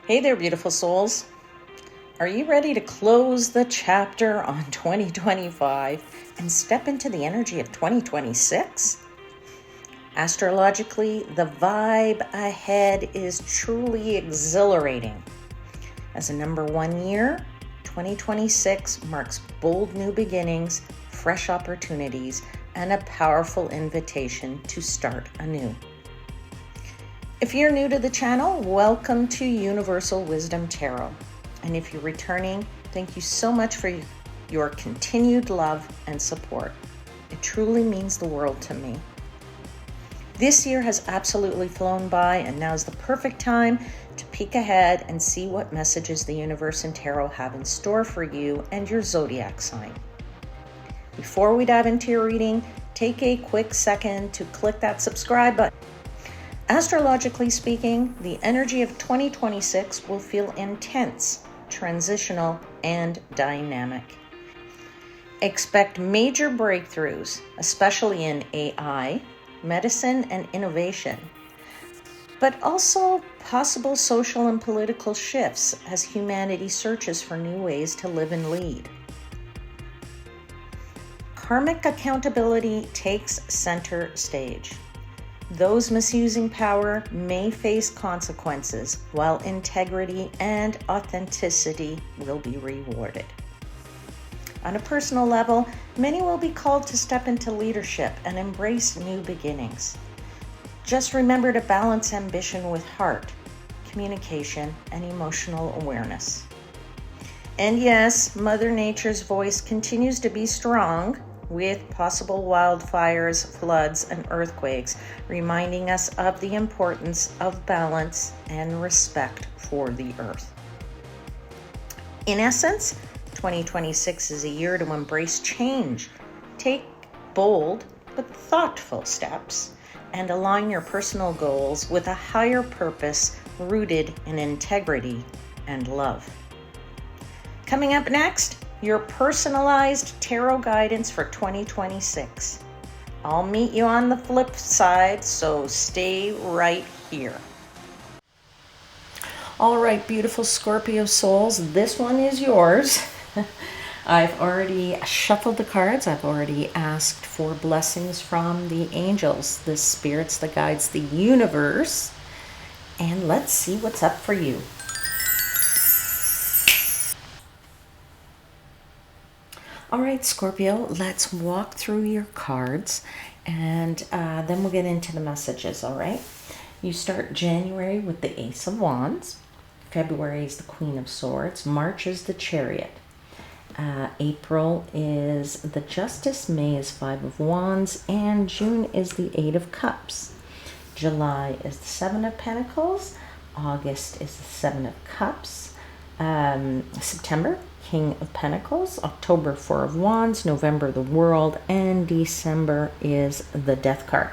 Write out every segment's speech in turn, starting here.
Hey there, beautiful souls. Are you ready to close the chapter on 2025 and step into the energy of 2026? Astrologically, the vibe ahead is truly exhilarating. As a number one year, 2026 marks bold new beginnings, fresh opportunities, and a powerful invitation to start anew. If you're new to the channel, welcome to Universal Wisdom Tarot. And if you're returning, thank you so much for your continued love and support. It truly means the world to me. This year has absolutely flown by, and now's the perfect time to peek ahead and see what messages the universe and tarot have in store for you and your zodiac sign. Before we dive into your reading, take a quick second to click that subscribe button. Astrologically speaking, the energy of 2026 will feel intense, transitional, and dynamic. Expect major breakthroughs, especially in AI, medicine, and innovation, but also possible social and political shifts as humanity searches for new ways to live and lead. Karmic accountability takes center stage. Those misusing power may face consequences, while integrity and authenticity will be rewarded. On a personal level, many will be called to step into leadership and embrace new beginnings. Just remember to balance ambition with heart, communication, and emotional awareness. And yes, Mother Nature's voice continues to be strong, with possible wildfires, floods, and earthquakes, reminding us of the importance of balance and respect for the earth. In essence, 2026 is a year to embrace change, take bold but thoughtful steps, and align your personal goals with a higher purpose rooted in integrity and love. Coming up next, your personalized tarot guidance for 2026. I'll meet you on the flip side, so stay right here. All right, beautiful Scorpio souls, this one is yours. I've already shuffled the cards. I've already asked for blessings from the angels, the spirits, the guides, the universe. And let's see what's up for you. All right, Scorpio, let's walk through your cards, and then we'll get into the messages, all right? You start January with the Ace of Wands. February is the Queen of Swords. March is the Chariot. April is the Justice. May is Five of Wands. And June is the Eight of Cups. July is the Seven of Pentacles. August is the Seven of Cups. September, King of Pentacles. October, Four of Wands. November, the World. And December is the Death card.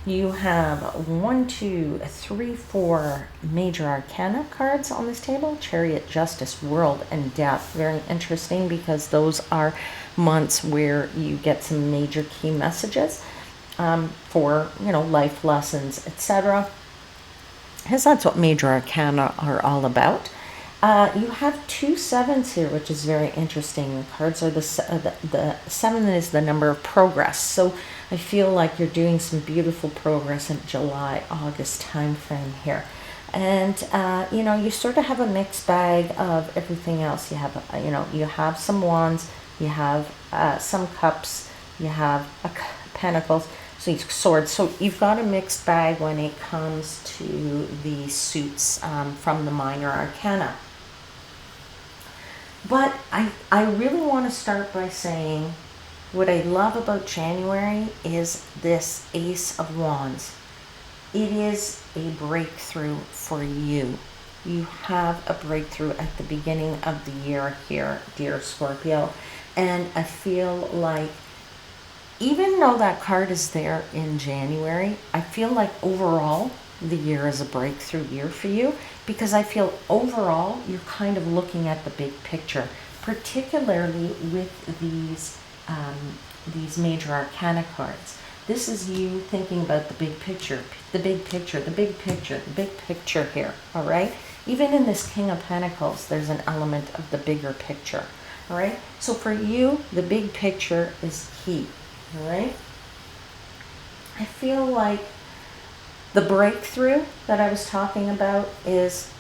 You have 1, 2, 3, 4 major arcana cards on this table. Chariot, Justice, World, and Death. Very interesting because those are months where you get some major key messages for, life lessons, etc. Because that's what major arcana are all about. You have 2 sevens here, which is very interesting. The cards are the 7 is the number of progress. So I feel like you're doing some beautiful progress in July, August time frame here. And, you sort of have a mixed bag of everything else. You have, you have some wands, you have some cups, you have pentacles, so swords. So you've got a mixed bag when it comes to the suits from the minor arcana. But I really want to start by saying what I love about January is this Ace of Wands. It is a breakthrough for you. You have a breakthrough at the beginning of the year here, dear Scorpio. And I feel like even though that card is there in January, I feel like overall the year is a breakthrough year for you, because I feel overall you're kind of looking at the big picture, particularly with these major arcana cards. This is you thinking about the big picture, the big picture, the big picture, the big picture here, all right? Even in this King of Pentacles, there's an element of the bigger picture, all right? So for you, the big picture is key, all right? I feel like the breakthrough that I was talking about is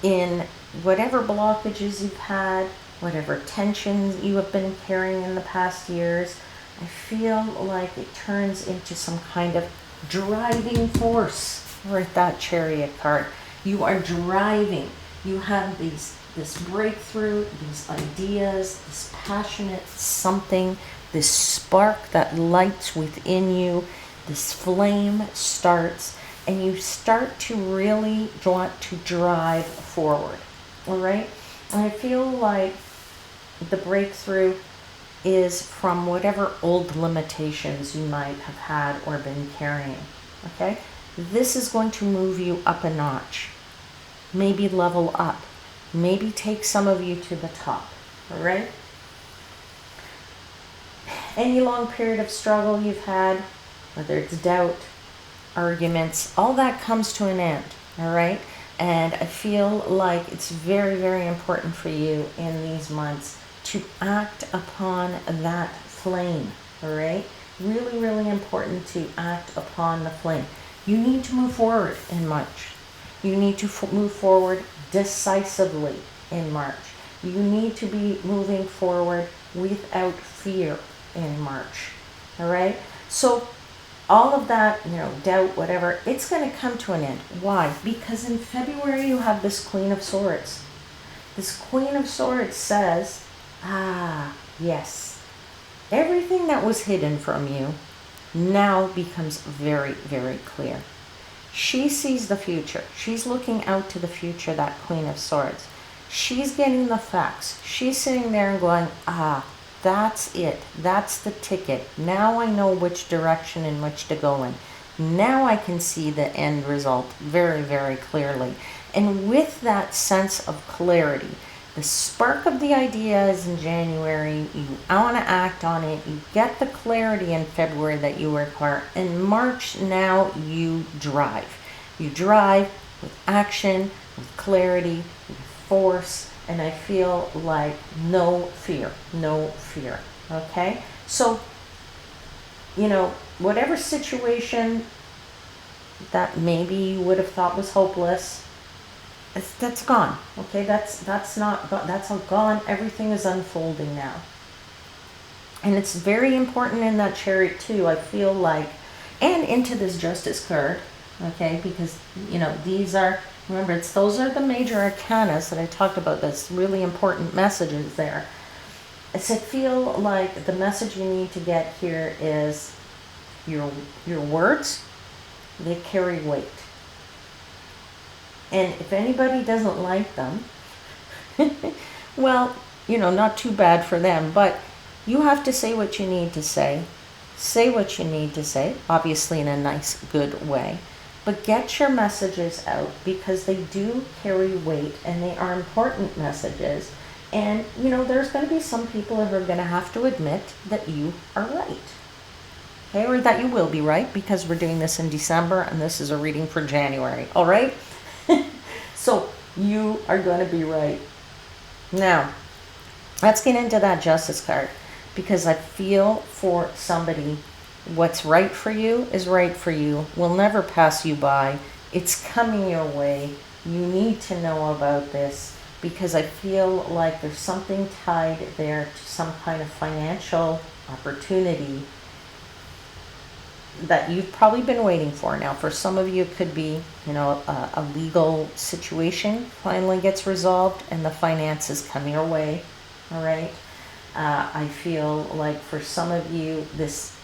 in whatever blockages you've had, whatever tensions you have been carrying in the past years. I feel like it turns into some kind of driving force. With that Chariot card, you are driving. You have this breakthrough, these ideas, this passionate something, this spark that lights within you. This flame starts, and you start to really want to drive forward. All right, and I feel like the breakthrough is from whatever old limitations you might have had or been carrying, okay? This is going to move you up a notch, maybe level up, maybe take some of you to the top, all right? Any long period of struggle you've had, whether it's doubt, arguments, all that comes to an end, all right? And I feel like it's very, very important for you in these months to act upon that flame, all right? Really, really important to act upon the flame. You need to move forward in March. You need to move forward decisively in March. You need to be moving forward without fear in March, all right? So all of that, doubt, whatever, it's going to come to an end. Why? Because in February you have this Queen of Swords. This Queen of Swords says, yes, everything that was hidden from you now becomes very, very clear. She sees the future. She's looking out to the future, that Queen of Swords. She's getting the facts. She's sitting there and going, that's it. That's the ticket. Now I know which direction in which to go in. Now I can see the end result very, very clearly. And with that sense of clarity, the spark of the idea is in January. You want to act on it. You get the clarity in February that you require. In March, now you drive. You drive with action, with clarity, with force. And I feel like no fear, okay? So, whatever situation that maybe you would have thought was hopeless, that's gone, okay? That's not gone, that's all gone. Everything is unfolding now. And it's very important in that Chariot too, I feel like, and into this Justice card, okay? Because, these are, remember, those are the major arcanas that I talked about. That's really important messages there. I feel like the message you need to get here is your words, they carry weight. And if anybody doesn't like them, well, not too bad for them, but you have to say what you need to say. Say what you need to say, obviously in a nice, good way. But get your messages out because they do carry weight and they are important messages. And, there's going to be some people who are going to have to admit that you are right. Okay, or that you will be right because we're doing this in December and this is a reading for January. All right? So you are going to be right. Now, let's get into that Justice card because I feel for somebody, what's right for you is right for you, will never pass you by. It's coming your way. You need to know about this because I feel like there's something tied there to some kind of financial opportunity that you've probably been waiting for. Now, for some of you, it could be, a legal situation finally gets resolved and the finances come your way, all right? I feel like for some of you, this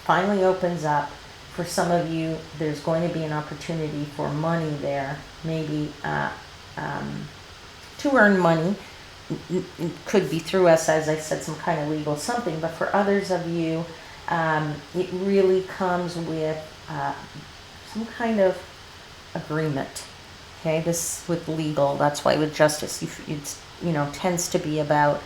finally opens up. For some of you, there's going to be an opportunity for money there, maybe to earn money. It could be through us, as I said, some kind of legal something, but for others of you, it really comes with some kind of agreement. Okay, this with legal, that's why with justice, it's tends to be about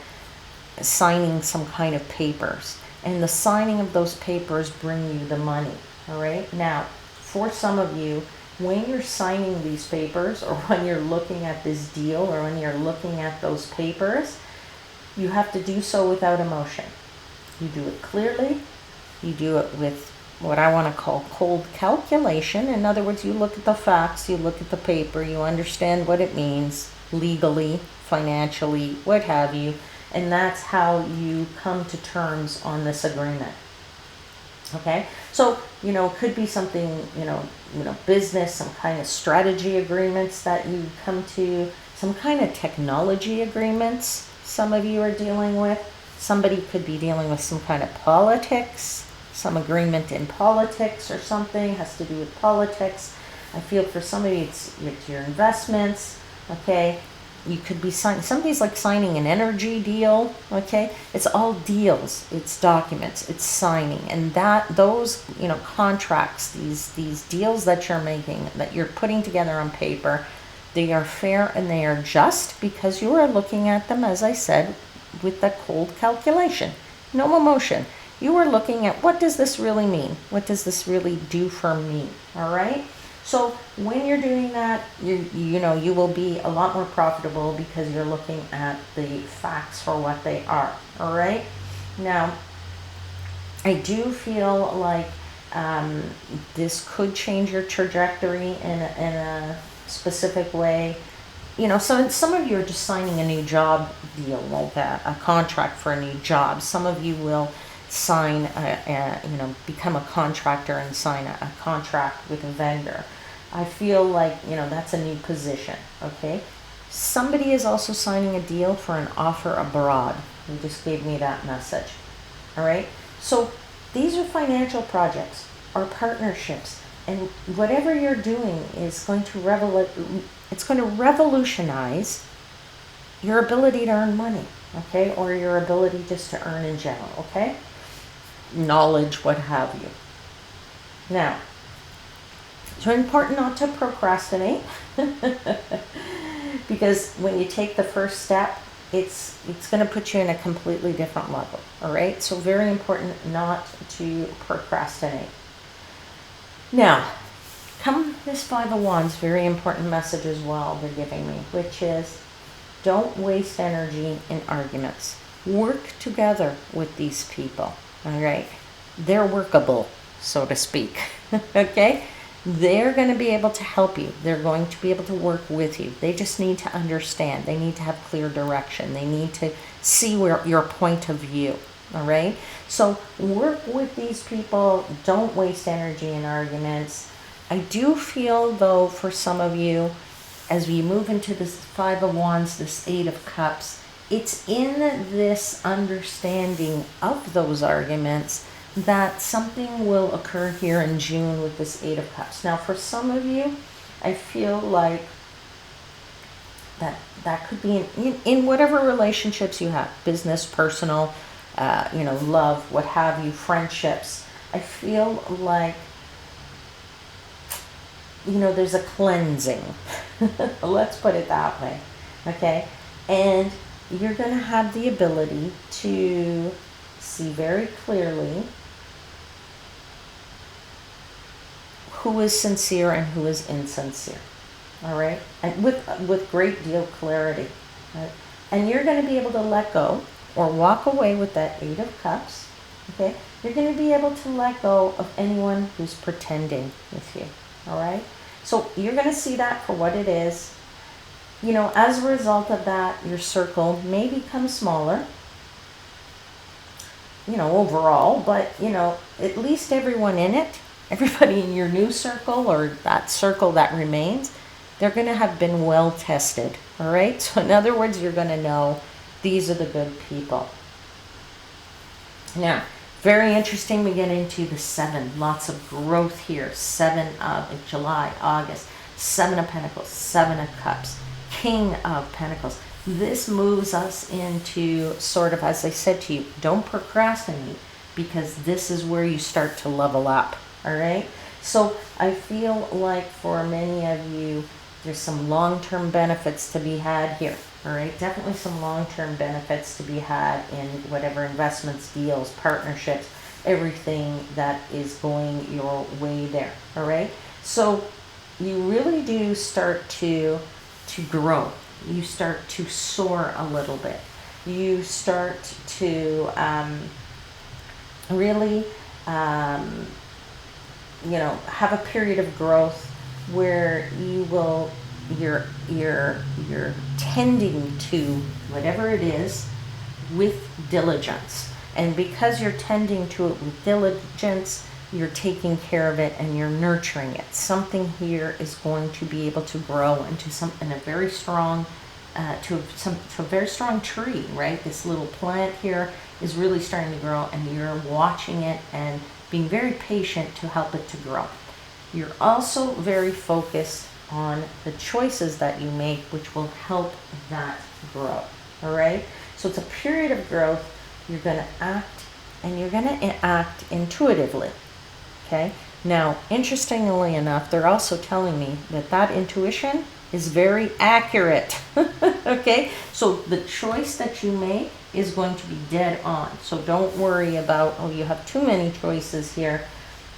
signing some kind of papers. And the signing of those papers bring you the money. All right. Now, for some of you, when you're signing these papers, or when you're looking at this deal, or when you're looking at those papers, you have to do so without emotion. You do it clearly. You do it with what I want to call cold calculation. In other words, you look at the facts, you look at the paper, you understand what it means legally, financially, what have you, and that's how you come to terms on this agreement. Okay, so it could be something, business, some kind of strategy agreements that you come to, some kind of technology agreements some of you are dealing with. Somebody could be dealing with some kind of politics, some agreement in politics or something has to do with politics. I feel for somebody it's your investments. Okay, you could be signing, somebody's like signing an energy deal. Okay, it's all deals, it's documents, it's signing, and those contracts, these deals that you're making, that you're putting together on paper, they are fair and they are just, because you are looking at them, as I said, with that cold calculation, no emotion. You are looking at, what does this really mean? What does this really do for me? All right. So when you're doing that, you will be a lot more profitable because you're looking at the facts for what they are. All right. Now, I do feel like this could change your trajectory in a specific way. So some of you are just signing a new job deal, like a contract for a new job. Some of you will sign, become a contractor and sign a contract with a vendor. I feel like, that's a new position, okay? Somebody is also signing a deal for an offer abroad. You just gave me that message, all right? So these are financial projects or partnerships, and whatever you're doing is going to revolutionize your ability to earn money, okay? Or your ability just to earn in general, okay? Knowledge, what have you. Now, it's important not to procrastinate because when you take the first step, it's going to put you in a completely different level, all right? So very important not to procrastinate. Now, come this Five of Wands, very important message as well they're giving me, which is don't waste energy in arguments. Work together with these people, all right? They're workable, so to speak, okay? They're going to be able to help you. They're going to be able to work with you. They just need to understand. They need to have clear direction. They need to see your point of view, all right? So work with these people. Don't waste energy in arguments. I do feel, though, for some of you, as we move into this Five of Wands, this Eight of Cups, it's in this understanding of those arguments that something will occur here in June with this Eight of Cups. Now, for some of you, I feel like that could be in whatever relationships you have, business, personal, love, what have you, friendships. I feel like, there's a cleansing. Let's put it that way, okay? And you're going to have the ability to see very clearly who is sincere and who is insincere, all right? And with great deal of clarity, right? And you're going to be able to let go or walk away with that Eight of Cups, okay? You're going to be able to let go of anyone who's pretending with you, all right? So you're going to see that for what it is. As a result of that, your circle may become smaller, overall, but, at least everyone in it, everybody in your new circle or that circle that remains, they're going to have been well tested, all right? So in other words, you're going to know these are the good people. Now, very interesting, we get into the 7, lots of growth here. 7 of July, August, 7 of Pentacles, 7 of Cups, King of Pentacles. This moves us into sort of, as I said to you, don't procrastinate, because this is where you start to level up, all right? So I feel like for many of you, there's some long-term benefits to be had here, all right? Definitely some long-term benefits to be had in whatever investments, deals, partnerships, everything that is going your way there, all right? So you really do start to grow. You start to soar a little bit. You start to really have a period of growth where you're tending to whatever it is with diligence. And because you're tending to it with diligence, you're taking care of it and you're nurturing it. Something here is going to be able to grow into a very strong to a very strong tree, right? This little plant here is really starting to grow, and you're watching it and being very patient to help it to grow. You're also very focused on the choices that you make, which will help that grow, all right? So it's a period of growth. You're going to act, and you're going to act intuitively, okay? Now, interestingly enough, they're also telling me that intuition is very accurate, okay? So the choice that you make is going to be dead on. So don't worry about, oh, you have too many choices here.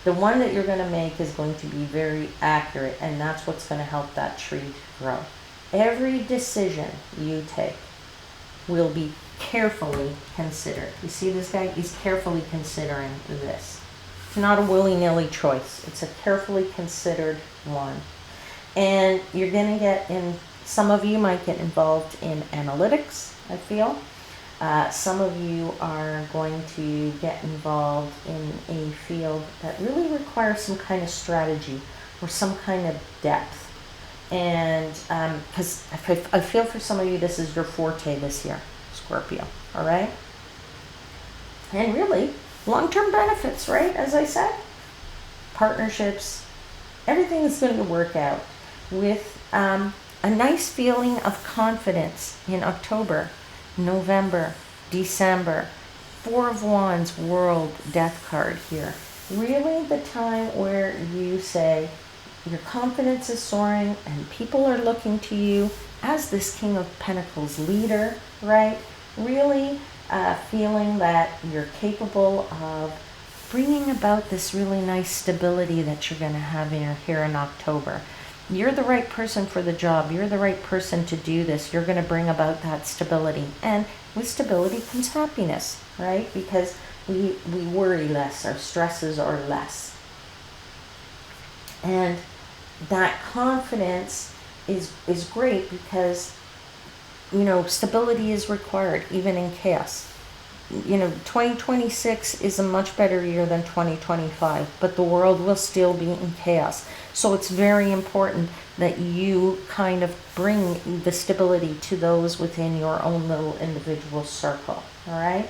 The one that you're going to make is going to be very accurate, and that's what's going to help that tree grow. Every decision you take will be carefully considered. You see this guy? He's carefully considering this. It's not a willy-nilly choice. It's a carefully considered one. And you're going to get in, some of you might get involved in analytics, I feel. Some of you are going to get involved in a field that really requires some kind of strategy or some kind of depth. And because I feel for some of you, this is your forte this year, Scorpio, all right? And really, long-term benefits, right? As I said, partnerships, everything is going to work out with a nice feeling of confidence in October, November, December. Four of Wands, World, Death card here. Really the time where you say your confidence is soaring and people are looking to you as this King of Pentacles leader, right? Really feeling that you're capable of bringing about this really nice stability that you're going to have here in October. You're the right person for the job. You're the right person to do this. You're going to bring about that stability. And with stability comes happiness, right? Because we worry less. Our stresses are less. And that confidence is great because, stability is required even in chaos. 2026 is a much better year than 2025, but the world will still be in chaos. So it's very important that you kind of bring the stability to those within your own little individual circle, all right?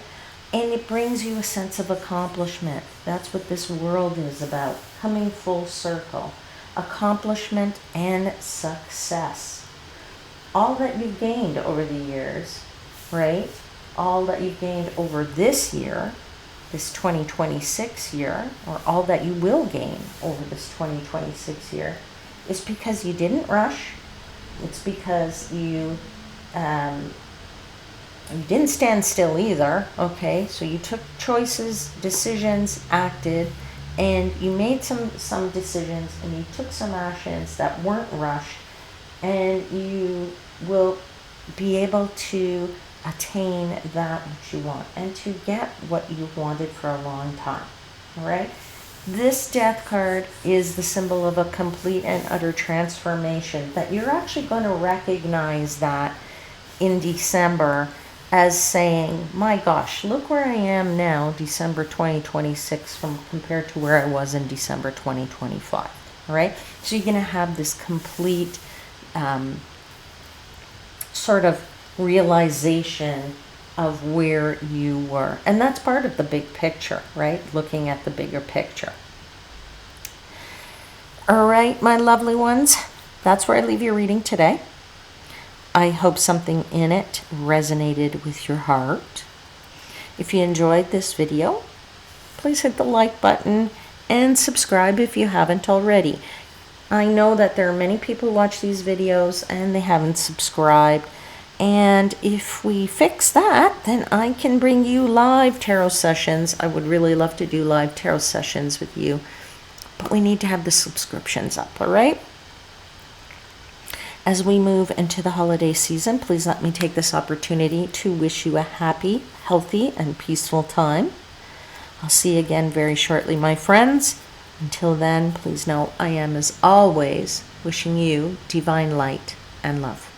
And it brings you a sense of accomplishment. That's what this world is about, coming full circle. Accomplishment and success. All that you've gained over the years, right? All that you've gained over this year, this 2026 year, or all that you will gain over this 2026 year, is because you didn't rush. It's because you didn't stand still either, okay? So you took choices, decisions, acted, and you made some decisions, and you took some actions that weren't rushed, and you will be able to attain that which you want and to get what you've wanted for a long time, all right? This Death card is the symbol of a complete and utter transformation, that you're actually going to recognize that in December as saying, my gosh, look where I am now, December 2026, compared to where I was in December 2025, all right? So you're going to have this complete sort of realization of where you were. And that's part of the big picture, right? Looking at the bigger picture. All right, my lovely ones, that's where I leave your reading today. I hope something in it resonated with your heart. If you enjoyed this video, please hit the like button and subscribe if you haven't already. I know that there are many people who watch these videos and they haven't subscribed. And if we fix that, then I can bring you live tarot sessions. I would really love to do live tarot sessions with you, but we need to have the subscriptions up, all right? As we move into the holiday season, please let me take this opportunity to wish you a happy, healthy, and peaceful time. I'll see you again very shortly, my friends. Until then, please know I am, as always, wishing you divine light and love.